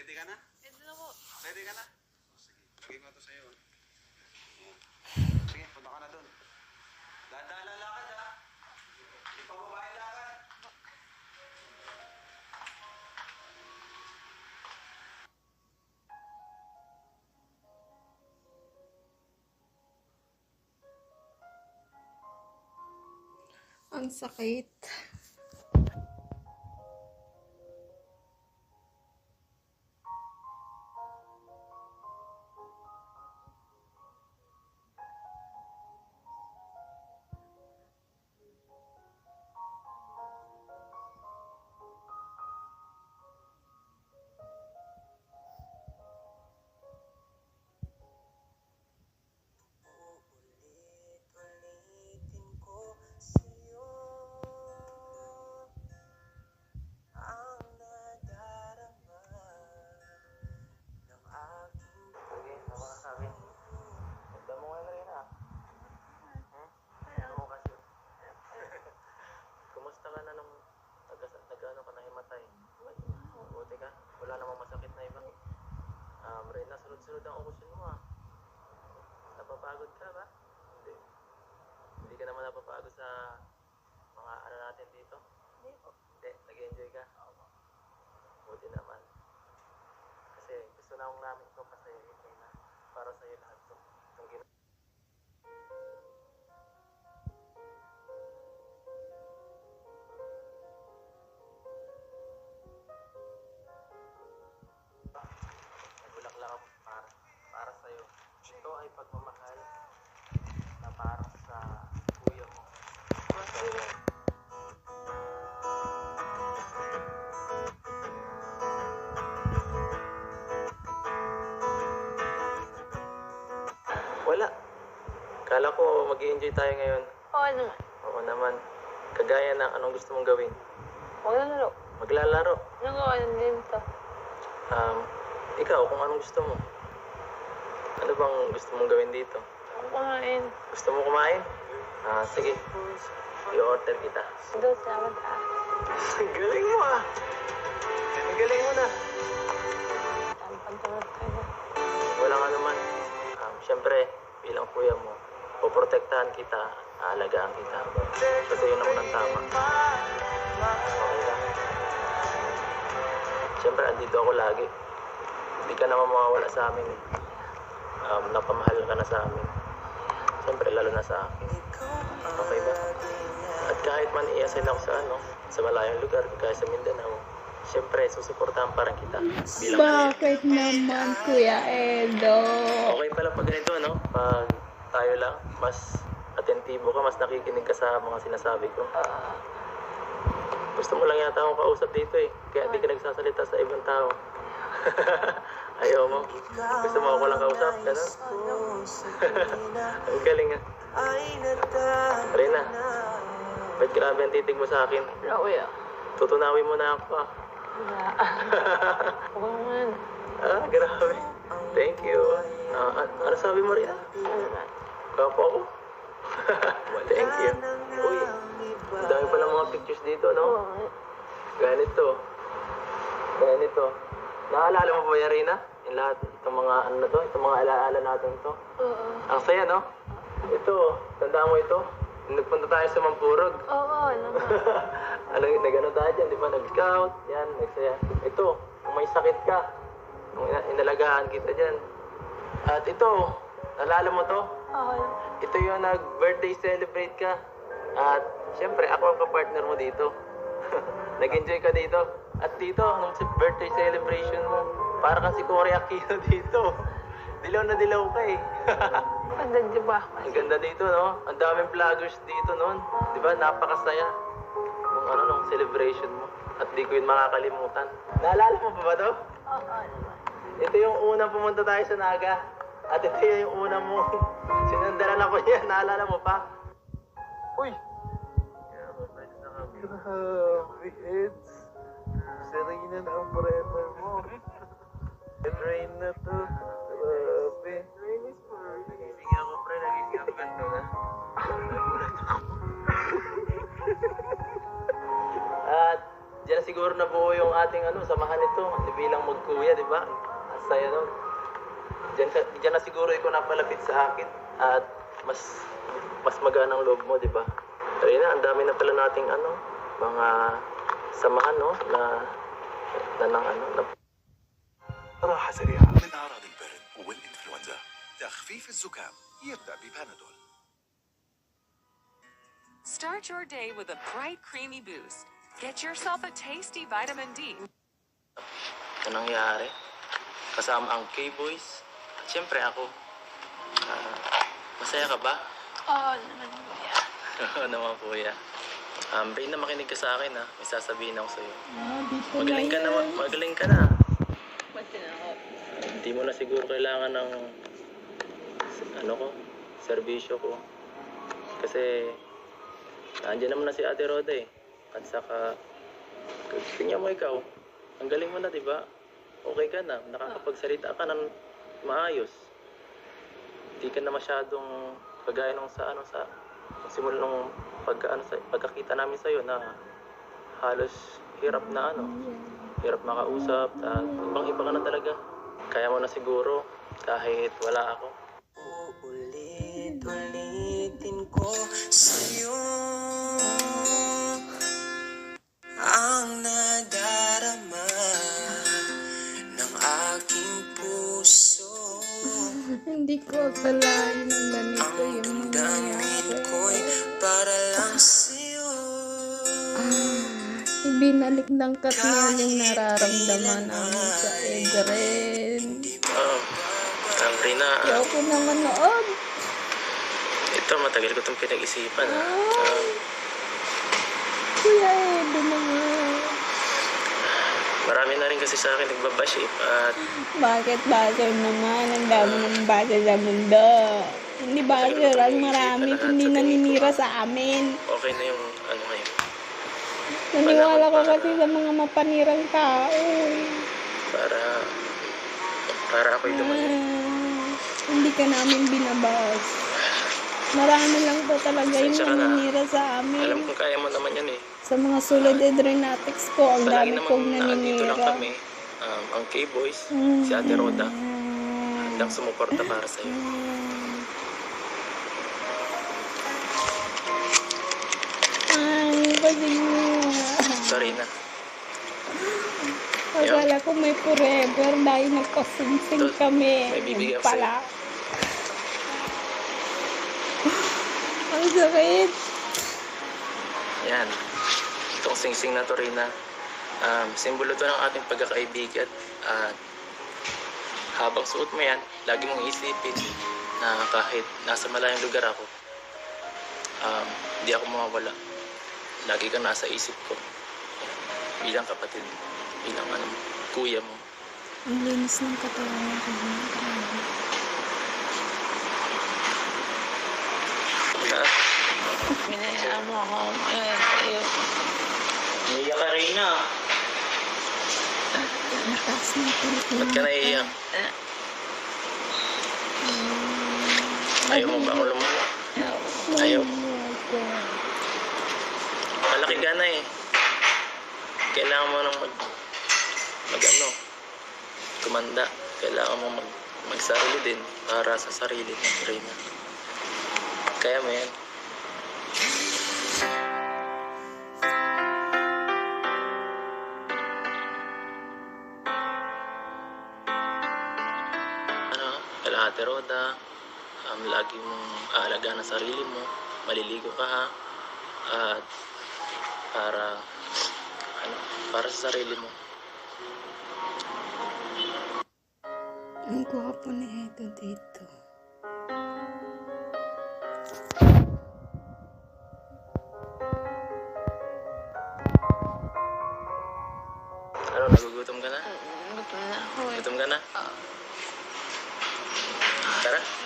Ready ka na? Ready na po. Ready ka na? Sige, lagay ko ito sa'yo. Sige, punta ka na dun. Dahan-dahan lang lakad ha. Di pa babae lakad. Ang sakit. Kumusta ka na nung nag-ano ka na himatay? Buti ka? Wala namang masakit na iba? Reyna, sunod-sunod ang okasyon mo ah. Napapagod ka ba? Hindi. Hindi ka naman napapagod sa mga ano natin dito? Hindi po. Hindi, nag-enjoy ka? Buti naman. Kasi gusto na akong namin ito pasayahin, Reyna. Para sa'yo lahat ito. Itong Nagbulaklak ako para sa'yo. Ito ay pagmamahal na para sa kuya mo. Wala. Kala ko mag-i-enjoy tayo ngayon. Oo naman. Oo naman. Kagaya ng anong gusto mong gawin. Maglalaro. Maglalaro. Nagawa ng game to. Ikaw, kung anong gusto mo. Ano bang gusto mong gawin dito? Kumain. Gusto mo kumain? Sige. I-order kita. Doon, salamat ah. Ang galing mo ah. Ang galing mo na. Tampad naman tayo. Wala nga naman. Siyempre, bilang kuya mo, poprotektahan kita, aalagaan kita. Kasi yun naman ang tama. Okay lang. Siyempre, andito ako lagi. Hindi ka naman mawawala sa amin. Napamahal ka na sa amin. Siyempre, lalo na sa akin. Okay ba? At kahit man i-assign ako sa malayong lugar, kaya sa Mindanao, siyempre, susuportahan pa rin kita. Bakit naman, Kuya Edo? Okay pala pag ganito, no? Pag tayo lang, mas atentibo ka, mas nakikinig ka sa mga sinasabi ko. Gusto mo lang yata akong kausap dito eh. Kaya di ka nagsasalita sa ibang tao. Ayaw mo. Gusto mo ako lang kausap, gano'n? Ang galing ah. Reyna, ba't grabe ang titig mo sa akin? Wala kuya. Tutunawin mo na ako ah. Wala. Huwag naman. Grabe. Thank you. Ano sabi mo, Reyna? Wala. Kapo ako. Thank you. Uy, ang dami pala mga pictures dito, no? Oo. Ganito. Ganito. Naalala mo ba yan, Reyna? Yung lahat, itong mga ano na to, itong mga alaala natin to. Oo. Ang saya, no? Ito, tandaan mo ito. Nagpunta tayo sa Mampurog. Oo naman. Nag-ano tayo dyan, di ba? Nag-scout. Yan, nagsaya. Ito, kung may sakit ka, kung inalagaan kita dyan. At ito, naalala mo to? Oo. Ito yung nag-birthday celebrate ka. At syempre, ako ang kapartner mo dito. Nag-enjoy ka dito. At dito, nung birthday celebration mo, para kang si Cory Aquino dito. Dilaw na dilaw ka eh. Ganda di ba? Ang ganda dito, no? Ang daming vloggers dito noon. Di ba? Napakasaya. Nung celebration mo. At di ko yun makakalimutan. Naalala mo pa ba to? Oo naman. Ito yung unang pumunta tayo sa Naga. At ito yung unang mo. Sinandaran ako yan. Naalala mo pa? Uy! Grabe, Eds. Si Reyna na ang forever mo. And Rain na to. Grabe. Nagising ako, pre. Nagising ako ganito na. At, dyan na si siguro nabuo yung ating samahan nito bilang magkuya, di ba? Ang saya nun. Diyan na siguro ikaw napalapit sa akin at mas maganang loob mo, di ba? Ayun na, ang dami na pala nating mga samahan, no? Na راحة سريعة من أعراض البرد والإنفلونزا. تخفيف الزكام يبدأ ببانادول. Start your day with a bright, creamy boost. Get yourself a tasty vitamin D. ito nangyari. Kasama ang K-Boys. At syempre ako. Masaya ka ba? Oo naman, kuya. Oo naman, kuya. Brain na makinig ka sa akin, ha. May sasabihin ako sa'yo. Dito Magaling ka na, yan. magaling ka na. Ba't tinakot? Hindi mo na siguro kailangan ng serbisyo ko. Kasi nandiyan naman na si Ate Roda eh. At saka tingnan mo ikaw. Ang galing mo na, di ba? Okay ka na. Nakakapagsalita ka ng maayos. Hindi ka na masyadong kagaya nung sa simula nung pagkakita namin sa'yo na halos hirap na hirap makausap at ibang-iba ka na talaga. Kaya mo na siguro kahit wala ako. Ulit-ulitin ko sa'yo ang nadarama ng aking puso. Hindi ko akalain na ganito Ang yung damdamin mangyayari. ko'y para lang sa'yo. Ibinalik ng Katniel yung nararamdaman namin sa Edren. Rina, Ayoko na manood. ito matagal ko itong pinag-isipan. Kuya Edo naman. Marami na rin kasi sa akin nagbabash at Bakit basher naman? Ang dami ng basher sa mundo. Hindi basher ang marami, kundi naninira sa amin. okay na yung ngayon. Naniwala ko kasi sa mga mapanirang tao. Para ako'y lumayo. Hindi ka namin binabas. Marami lang po talaga yung Pasensya ka na. naninira sa amin. Alam kong kaya mo naman yan eh. Sa mga sulod Edrenatics ko, ang Palagi dami kong naman nandito lang naninira. kami. Ang K-Boys, si Ate Roda, handang sumuporta para sa'yo. Ay, pasig mo. Sorry na. Akala ko may forever dahil nagpasingsing Ito, kami. may bibigay Yun ako pala. Ang sakit. Yan. Itong sing-sing na to, Rina. Simbolo to ng ating pagkakaibigan. At habang suot mo yan, lagi mong isipin na kahit nasa malayong lugar ako, hindi ako mawawala. Lagi ka nasa isip ko. Bilang kapatid, bilang kuya mo. Ang linis ng katawan ko. Minayaan mo ako. Ayun. Naiyak ka, Rina. Mataas ng kulit na. Ba't ka naiiyak? Ayaw mo ba ako lumala? Ayaw. Malaki ka na eh. Kailangan mo nang tumanda. Kailangan mo magsarili din para sa sarili ng Rina. Kaya mo yan. Ate Roda, lagi mong aalagaan ang sarili mo, maliligo ka ha, at para sa sarili mo. Ang gwapo na ito dito. Nagugutom ka na? Gutom na ako eh. Gutom ka na? Tara.